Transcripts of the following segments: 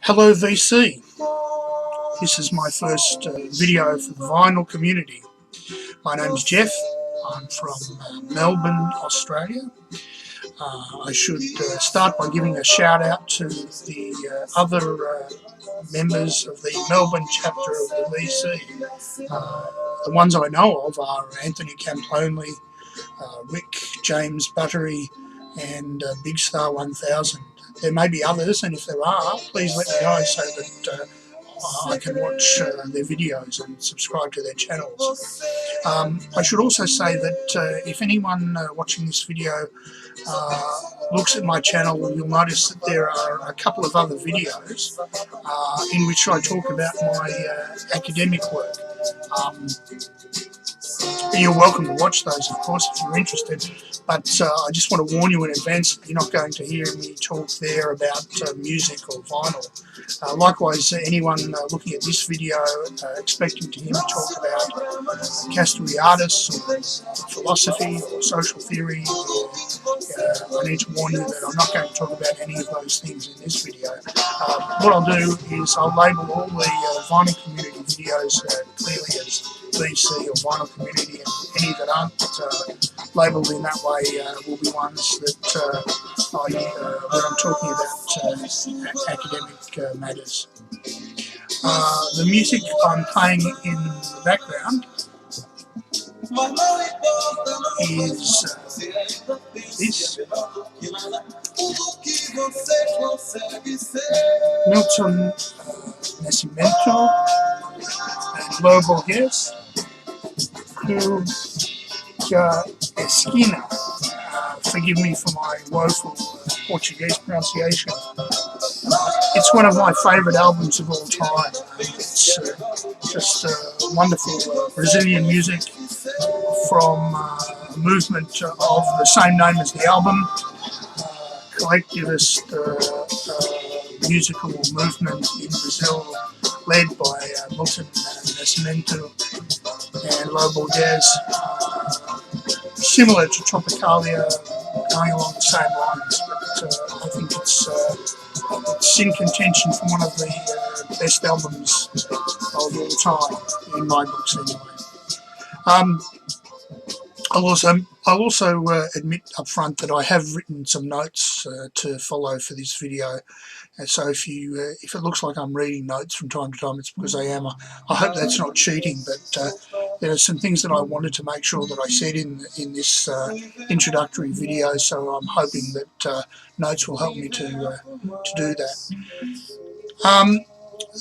Hello VC, this is my first video for the vinyl community. My name's Jeff, I'm from Melbourne, Australia. I should start by giving a shout out to the other members of the Melbourne chapter of the VC. The ones I know of are Anthony Camplonely, Rick James Buttery and Big Star 1000. There may be others, and if there are, please let me know so that I can watch their videos and subscribe to their channels. I should also say that if anyone watching this video looks at my channel, you'll notice that there are a couple of other videos in which I talk about my academic work. You're welcome to watch those, of course, if you're interested, but I just want to warn you in advance that you're not going to hear me talk there about music or vinyl. Likewise, anyone looking at this video expecting to hear me talk about Castoriadis or philosophy or social theory, I need to warn you that I'm not going to talk about any of those things in this video. What I'll do is I'll label all the vinyl community videos clearly as VC or vinyl community, and any that aren't labelled in that way will be ones that when I'm talking about academic matters. The music I'm playing in the background is this. Milton Nascimento and Lobo Guess, Cruz Esquina. Forgive me for my woeful Portuguese pronunciation. It's one of my favourite albums of all time. It's just wonderful Brazilian music from a movement of the same name as the album, collectivist musical movement in Brazil led by Milton Nascimento and Lobo Guess, similar to Tropicalia, going along the same lines, but I think it's in contention for one of the best albums of all time, in my books anyway. I'll also admit up front that I have written some notes to follow for this video, and so if it looks like I'm reading notes from time to time, it's because I am. I hope that's not cheating, but there are some things that I wanted to make sure that I said in this introductory video, so I'm hoping that notes will help me to do that.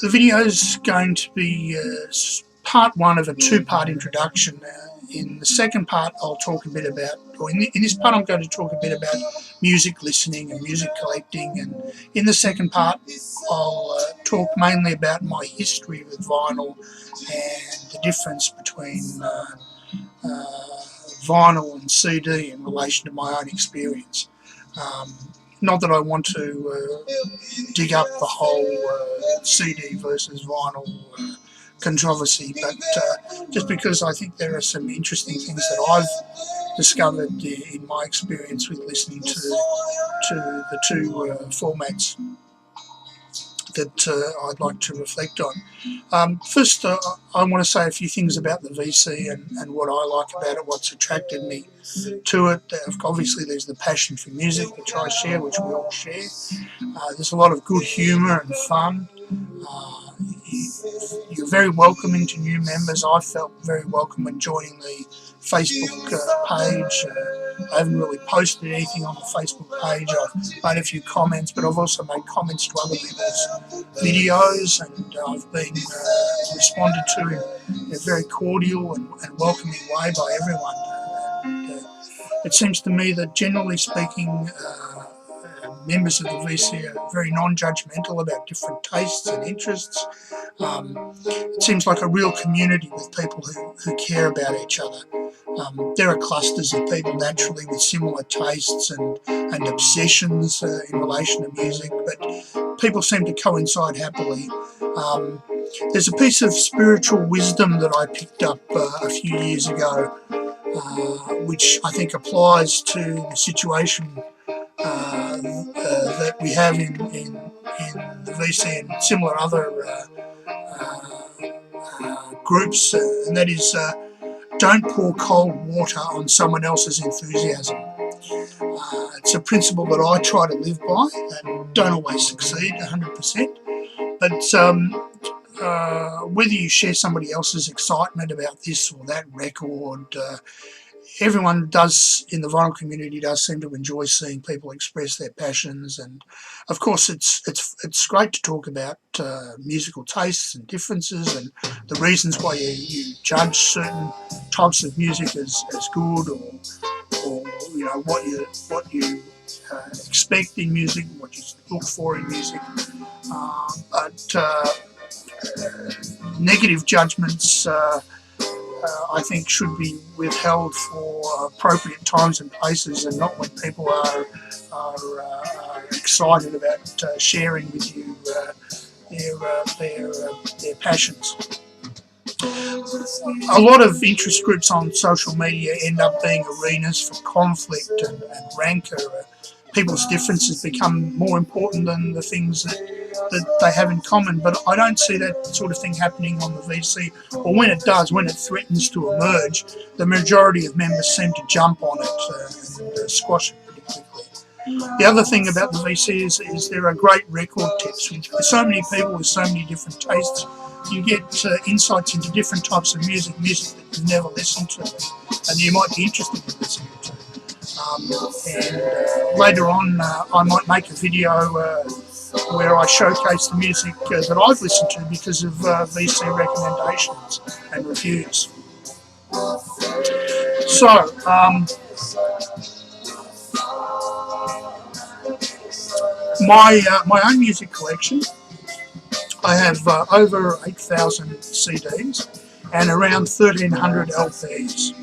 The video is going to be part one of a two-part introduction. In the second part, I'll talk a bit about, or in this part, I'm going to talk a bit about music listening and music collecting. And in the second part, I'll talk mainly about my history with vinyl and the difference between vinyl and CD in relation to my own experience. Not that I want to dig up the whole CD versus vinyl controversy, but just because I think there are some interesting things that I've discovered in my experience with listening to the two formats that I'd like to reflect on. First, I want to say a few things about the VC and what I like about it, what's attracted me to it. Obviously, there's the passion for music, which I share, which we all share. There's a lot of good humour and fun. You're very welcoming to new members. I felt very welcome when joining the Facebook page. I haven't really posted anything on the Facebook page. I've made a few comments, but I've also made comments to other people's videos, and I've been responded to in a very cordial and welcoming way by everyone. It seems to me that, generally speaking, members of the VC are very non-judgmental about different tastes and interests. It seems like a real community with people who care about each other. There are clusters of people naturally with similar tastes and obsessions in relation to music, but people seem to coincide happily. There's a piece of spiritual wisdom that I picked up a few years ago, which I think applies to the situation that we have in the VC and similar other groups, and that is don't pour cold water on someone else's enthusiasm. It's a principle that I try to live by and don't always succeed 100%, but whether you share somebody else's excitement about this or that record, everyone does in the vinyl community does seem to enjoy seeing people express their passions, and of course it's great to talk about musical tastes and differences and the reasons why you judge certain types of music as good, or you know what you expect in music, what you look for in music, but negative judgments I think should be withheld for appropriate times and places, and not when people are excited about sharing with you their passions. A lot of interest groups on social media end up being arenas for conflict and rancor. People's differences become more important than the things that they have in common, but I don't see that sort of thing happening on the VC, or when it does, when it threatens to emerge, the majority of members seem to jump on it and squash it pretty quickly. The other thing about the VC is there are great record tips. With so many people with so many different tastes, you get insights into different types of music that you've never listened to and you might be interested in listening to. And later on I might make a video where I showcase the music that I've listened to because of VC recommendations and reviews. So, my own music collection, I have over 8,000 CDs and around 1,300 LPs.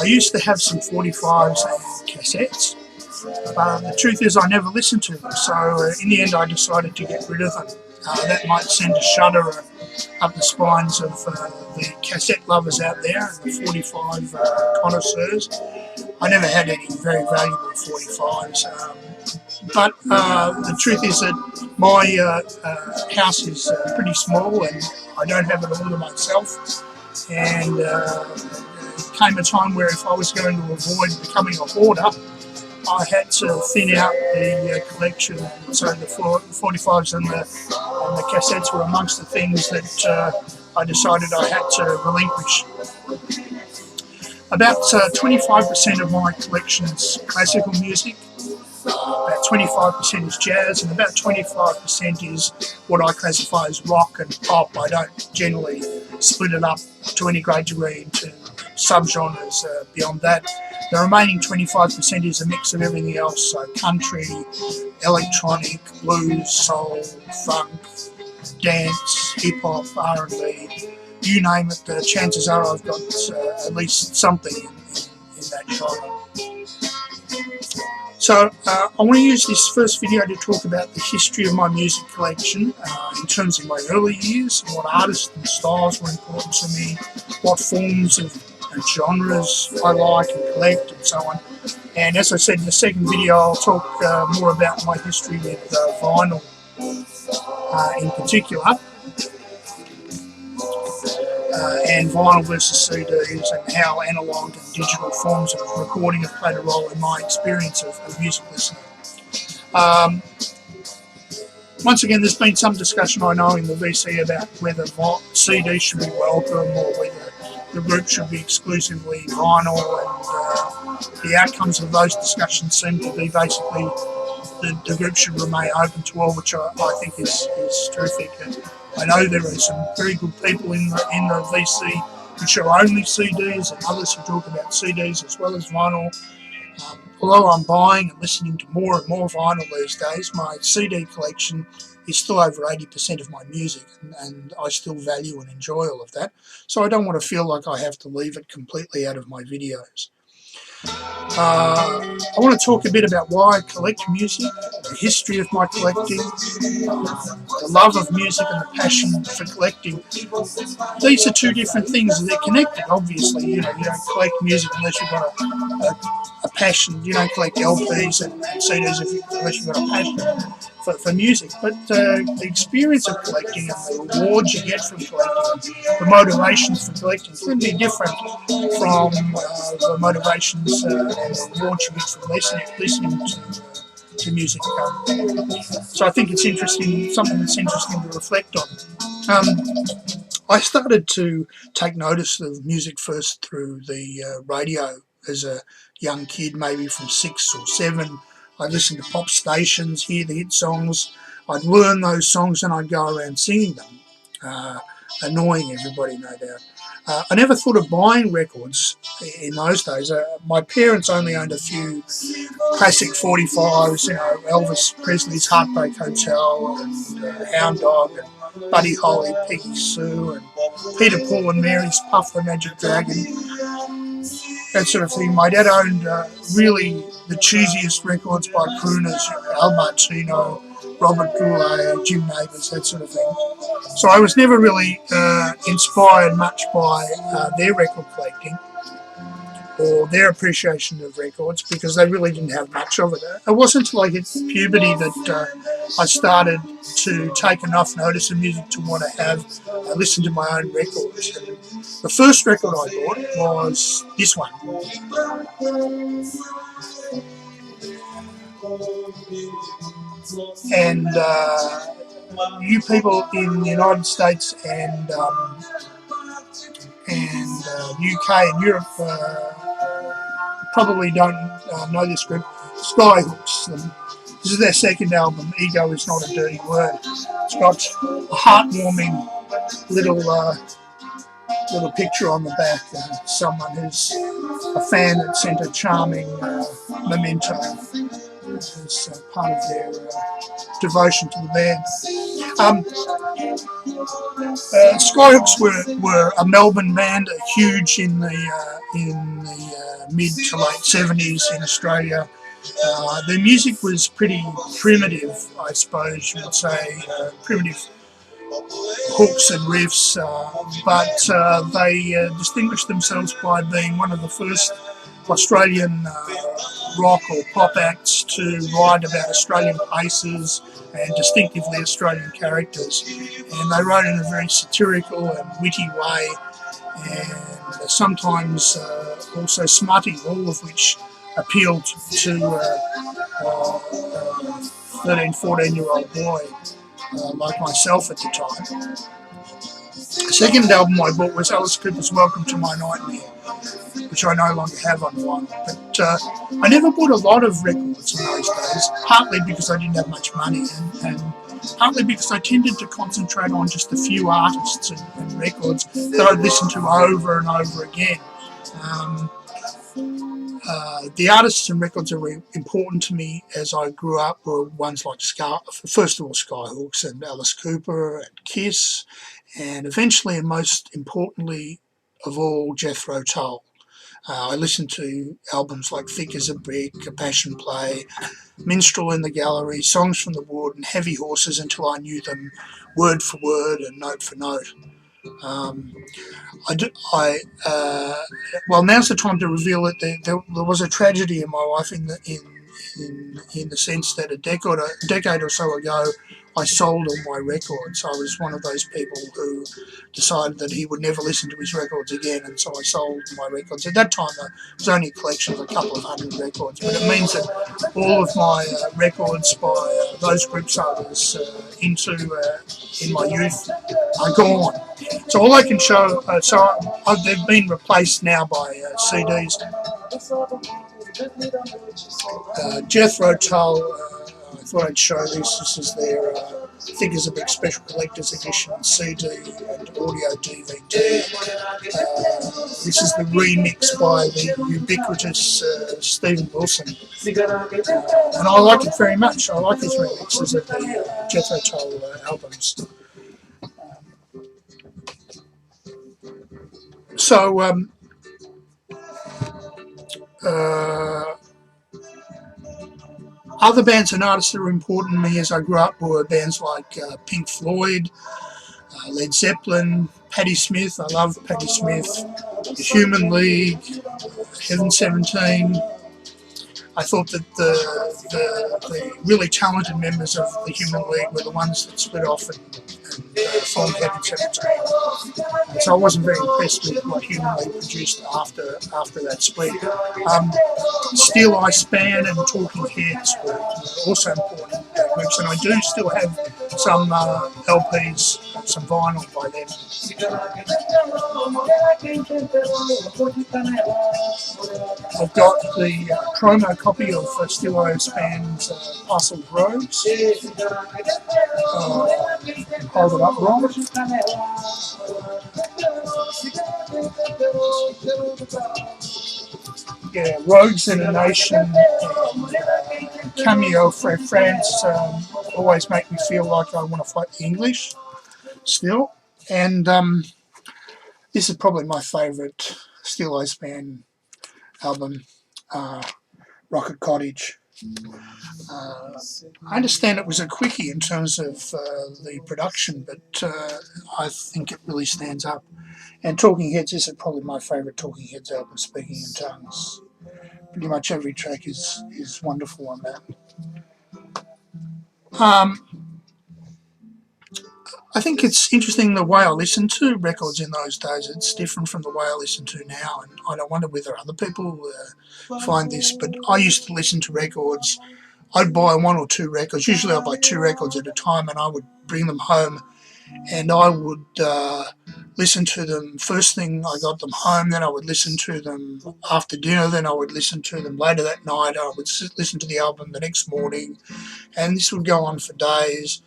I used to have some 45s and cassettes, but the truth is I never listened to them, so in the end I decided to get rid of them. That might send a shudder up the spines of the cassette lovers out there and the 45 connoisseurs. I never had any very valuable 45s, but the truth is that my house is pretty small and I don't have it all to myself, and it came a time where if I was going to avoid becoming a hoarder, I had to thin out the collection, so the 45s and the cassettes were amongst the things that I decided I had to relinquish. About 25% of my collection is classical music, about 25% is jazz, and about 25% is what I classify as rock and pop. I don't generally split it up to any great degree into subgenres beyond that. The remaining 25% is a mix of everything else, so country, electronic, blues, soul, funk, dance, hip-hop, R&B, you name it. Chances are I've got at least something in that genre. So I want to use this first video to talk about the history of my music collection in terms of my early years, what artists and styles were important to me, what forms and genres I like and collect, and so on. And as I said in the second video, I'll talk more about my history with vinyl in particular, and vinyl versus CDs, and how analogue and digital forms of recording have played a role in my experience of music listening. Once again, there's been some discussion, I know, in the VC about whether CDs should be welcome or whether the group should be exclusively vinyl, and the outcomes of those discussions seem to be basically the group should remain open to all, which I think is terrific. And I know there are some very good people in the VC who show only CDs, and others who talk about CDs as well as vinyl. Although I'm buying and listening to more and more vinyl these days, my CD collection is still over 80% of my music, and I still value and enjoy all of that. So I don't want to feel like I have to leave it completely out of my videos. I want to talk a bit about why I collect music, the history of my collecting, the love of music and the passion for collecting. These are two different things. They're connected, obviously. You don't collect music unless you've got a passion. You don't collect LPs and CDs unless you've got a passion for music. But the experience of collecting and the rewards you get from collecting, the motivations for collecting, can be different from the motivations and the rewards you get from listening to music. So I think it's interesting, something that's interesting to reflect on. I started to take notice of music first through the radio as a young kid, maybe from 6 or 7. I'd listen to pop stations, hear the hit songs. I'd learn those songs and I'd go around singing them, annoying everybody, no doubt. I never thought of buying records in those days. My parents only owned a few classic 45s, Elvis Presley's Heartbreak Hotel and Hound Dog and Buddy Holly, Peggy Sue and Peter, Paul and Mary's Puff the Magic Dragon, that sort of thing. My dad owned really the cheesiest records by crooners, Al Martino, Robert Goulet, Jim Nabors, that sort of thing. So I was never really inspired much by their record collecting or their appreciation of records, because they really didn't have much of it. It wasn't until I hit puberty that I started to take enough notice of music to want to listen to my own records. And the first record I bought was this one. And you people in the United States and UK and Europe probably don't know this group, Skyhooks. This is their second album, Ego Is Not a Dirty Word. It's got a heartwarming little picture on the back, someone who's a fan that sent a charming memento as part of their devotion to the band. Skyhooks were a Melbourne band, huge in the mid to late 70s in Australia. Their music was pretty primitive, I suppose you would say, primitive hooks and riffs, but they distinguished themselves by being one of the first Australian rock or pop acts to write about Australian places and distinctively Australian characters. And they wrote in a very satirical and witty way, and sometimes also smutty, all of which appealed to a 13, 14-year-old boy like myself at the time. The second album I bought was Alice Cooper's Welcome to My Nightmare, which I no longer have on vinyl. But I never bought a lot of records in those days, partly because I didn't have much money and partly because I tended to concentrate on just a few artists and records that I'd listen to over and over again. The artists and records that were important to me as I grew up were ones like, first of all, Skyhooks and Alice Cooper and Kiss, and eventually and most importantly of all, Jethro Tull. I listened to albums like Thick as a Brick, A Passion Play, Minstrel in the Gallery, Songs from the Wood and Heavy Horses until I knew them word for word and note for note. Well, now's the time to reveal that there was a tragedy in my life in the sense that a decade or so ago, I sold all my records. I was one of those people who decided that he would never listen to his records again, and so I sold my records. At that time, it was only a collection of a couple of hundred records, but it means that all of my records by those groups I was into in my youth are gone. So all I can show, they've been replaced now by CDs. Jethro Tull, I thought I'd show this. This is their Thick as a Big Special Collector's Edition CD and audio DVD. This is the remix by the ubiquitous Steven Wilson. And I like it very much. I like his remixes of the Jethro Tull albums. So, other bands and artists that were important to me as I grew up were bands like Pink Floyd, Led Zeppelin, Patti Smith. I love Patti Smith, The Human League, Heaven 17, I thought that the really talented members of the Human League were the ones that split off and formed Heaven 17. So I wasn't very impressed with what Human League produced after that split. Steel Eye Span and Talking Heads were also important groups, and I do still have some LPs, some vinyl by them. I've got the promo copy of Steel Eye Span's Puzzled Rose. Hold it up, Ron. Yeah, Rogues in a Nation, Cameo for France always make me feel like I want to fight the English still. And this is probably my favourite Steel Eye Span album, Rocket Cottage. I understand it was a quickie in terms of the production, but I think it really stands up. And Talking Heads, this is probably my favourite Talking Heads album, Speaking in Tongues. Pretty much every track is wonderful on that. I think it's interesting the way I listened to records in those days. It's different from the way I listen to now, and I don't wonder whether other people find this, but I used to listen to records. I'd buy one or two records. Usually I'd buy two records at a time, and I would bring them home, and I would listen to them first thing I got them home, then I would listen to them after dinner, then I would listen to them later that night, I would listen to the album the next morning, and this would go on for days,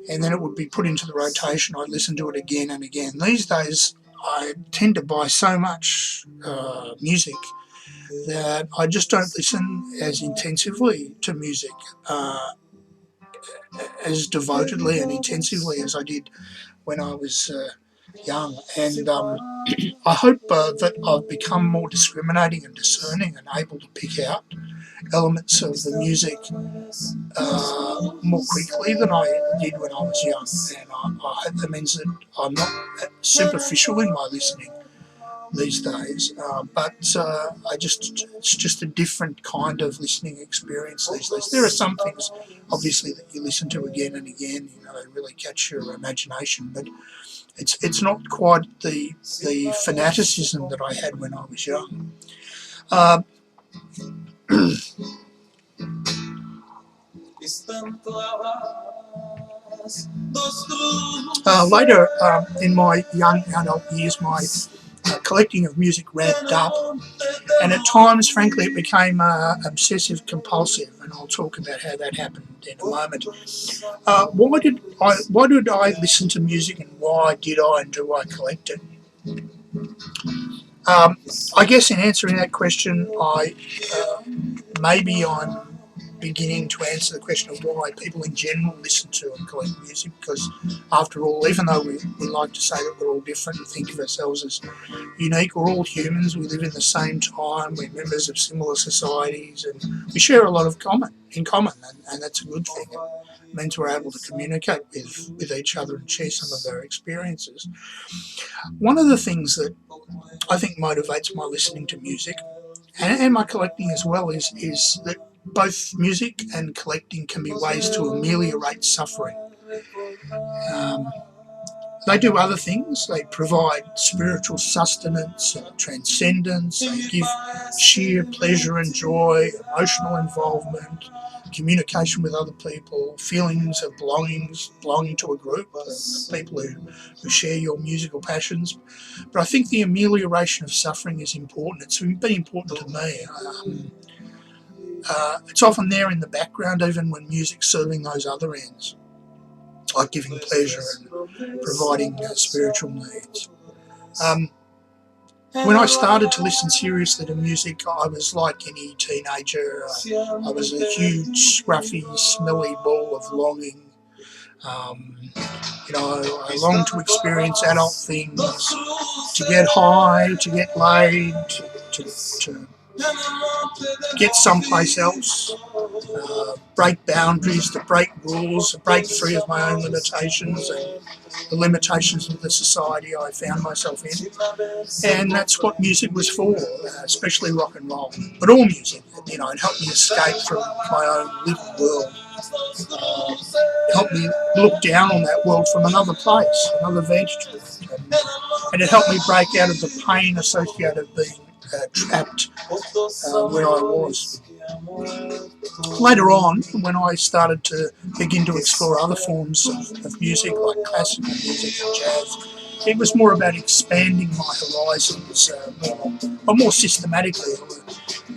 and then it would be put into the rotation. I'd listen to it again and again. These days I tend to buy so much music that I just don't listen as intensively to music, as devotedly and intensively as I did when I was young. And I hope that I've become more discriminating and discerning and able to pick out elements of the music more quickly than I did when I was young. And I hope that means that I'm not superficial in my listening these days, but it's just a different kind of listening experience these days. There are some things, obviously, that you listen to again and again, they really catch your imagination, but it's not quite the fanaticism that I had when I was young. Later in my young adult years, my collecting of music ramped up, and at times, frankly, it became obsessive compulsive, and I'll talk about how that happened in a moment. Why did I listen to music, and why did I and do I collect it? I guess in answering that question, maybe I'm beginning to answer the question of why people in general listen to and collect music, because after all, even though we like to say that we're all different and think of ourselves as unique, we're all humans, we live in the same time, we're members of similar societies, and we share a lot in common, and that's a good thing. It means we're able to communicate with each other and share some of our experiences. One of the things that I think motivates my listening to music and my collecting as well is that both music and collecting can be ways to ameliorate suffering. They do other things. They provide spiritual sustenance and transcendence. They give sheer pleasure and joy, emotional involvement, communication with other people, feelings of belonging to a group of people who share your musical passions. But I think the amelioration of suffering is important. It's been important to me. It's often there in the background, even when music's serving those other ends, like giving pleasure and providing spiritual needs. When I started to listen seriously to music, I was like any teenager. I was a huge, scruffy, smelly ball of longing. I longed to experience adult things, to get high, to get laid, to get someplace else. break boundaries, to break rules, to break free of my own limitations and the limitations of the society I found myself in. And that's what music was for, especially rock and roll. But all music, it helped me escape from my own little world. Helped me look down on that world from another place, another vantage point. And it helped me break out of the pain associated with being trapped where I was. Later on, when I started to begin to explore other forms of music, like classical music and jazz, it was more about expanding my horizons more systematically,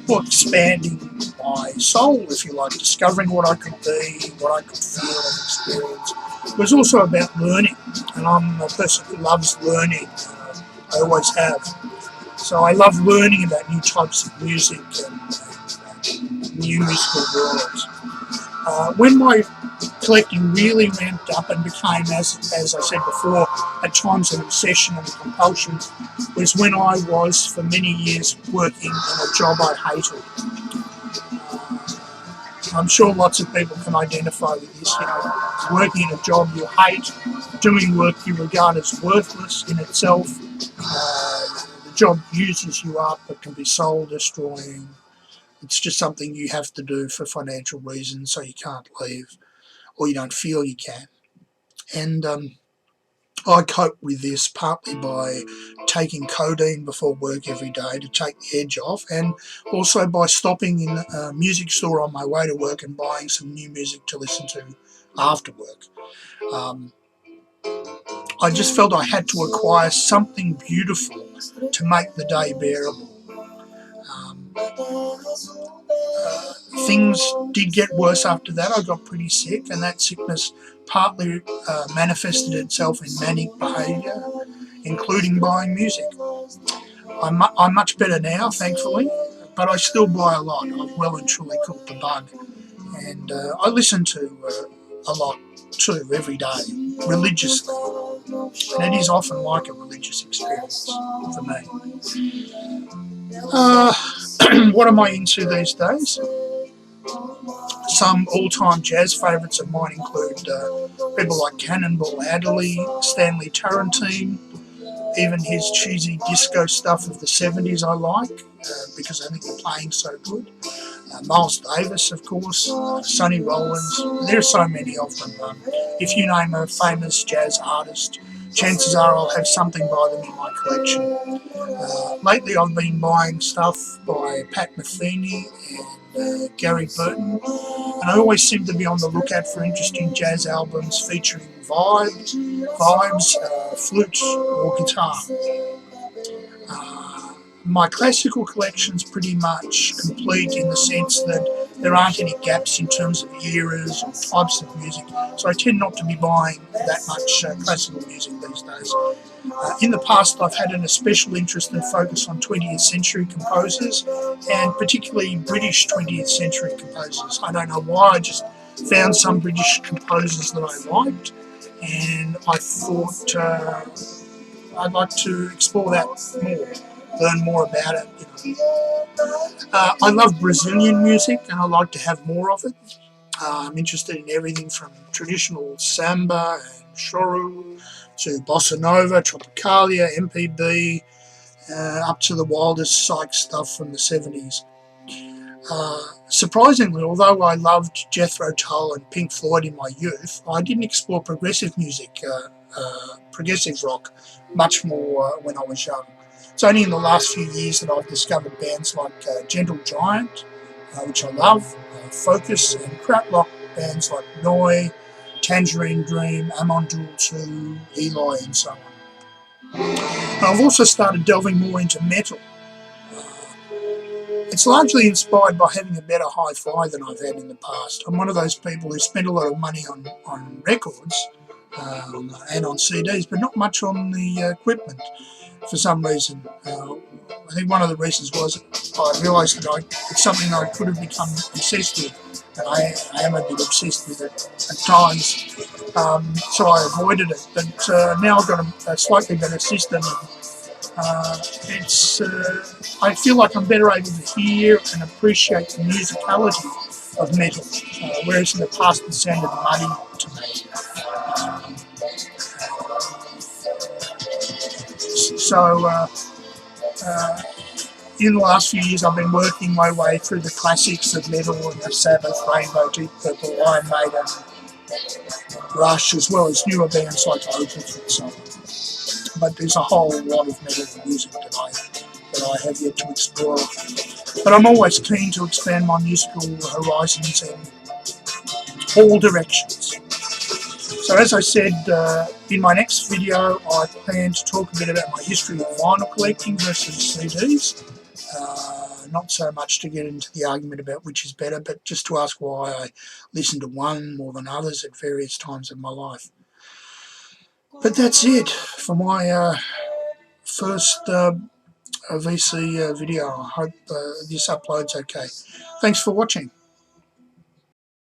or expanding my soul, if you like, discovering what I could be, what I could feel and experience. It was also about learning, and I'm a person who loves learning. I always have. So I love learning about new types of music and new musical worlds. When my collecting really ramped up and became, as I said before, at times an obsession and a compulsion, was when I was, for many years, working in a job I hated. I'm sure lots of people can identify with this, working in a job you hate, doing work you regard as worthless in itself. The job uses you up, it can be soul destroying. It's just something you have to do for financial reasons, so you can't leave, or you don't feel you can. And I cope with this partly by taking codeine before work every day to take the edge off, and also by stopping in a music store on my way to work and buying some new music to listen to after work. I just felt I had to acquire something beautiful to make the day bearable. Things did get worse after that. I got pretty sick, and that sickness partly manifested itself in manic behaviour, including buying music. I'm much better now, thankfully, but I still buy a lot. I've well and truly cooked the bug, and I listen to a lot too every day, religiously, and it is often like a religious experience for me. What am I into these days? Some all-time jazz favourites of mine include people like Cannonball Adderley, Stanley Tarantine, even his cheesy disco stuff of the 70s I like, because I think the playing's so good. Miles Davis, of course, Sonny Rollins, there are so many of them. If you name a famous jazz artist, chances are I'll have something by them in my collection. Lately I've been buying stuff by Pat Metheny and Gary Burton, and I always seem to be on the lookout for interesting jazz albums featuring vibes, flute or guitar. My classical collection's pretty much complete in the sense that there aren't any gaps in terms of eras or types of music, so I tend not to be buying that much classical music these days. In the past, I've had an especial interest and focus on 20th century composers, and particularly British 20th century composers. I don't know why, I just found some British composers that I liked, and I thought I'd like to explore that more, learn more about it. I love Brazilian music, and I like to have more of it. I'm interested in everything from traditional samba and choro to bossa nova, tropicalia, MPB, up to the wildest psych stuff from the 70s. Surprisingly, although I loved Jethro Tull and Pink Floyd in my youth, I didn't explore progressive music, progressive rock, much more when I was young. It's only in the last few years that I've discovered bands like Gentle Giant, which I love, Focus, and krautrock bands like Noi, Tangerine Dream, Amon Düül 2, Eli, and so on. And I've also started delving more into metal. It's largely inspired by having a better hi-fi than I've had in the past. I'm one of those people who spend a lot of money on records and on CDs, but not much on the equipment for some reason. I think one of the reasons was I realised that it's something I could have become obsessed with, and I am a bit obsessed with it at times, so I avoided it. But now I've got a slightly better system. I feel like I'm better able to hear and appreciate the musicality of metal, whereas in the past it sounded muddy to me. So in the last few years I've been working my way through the classics of metal, Sabbath, Rainbow, Deep Purple, Iron Maiden, Rush, as well as newer bands like Opeth and so on. But there's a whole lot of metal music that I have yet to explore. But I'm always keen to expand my musical horizons in all directions. So as I said, in my next video I plan to talk a bit about my history of vinyl collecting versus CDs. Not so much to get into the argument about which is better, but just to ask why I listen to one more than others at various times of my life. But that's it for my first VC video. I hope this uploads okay. Thanks for watching.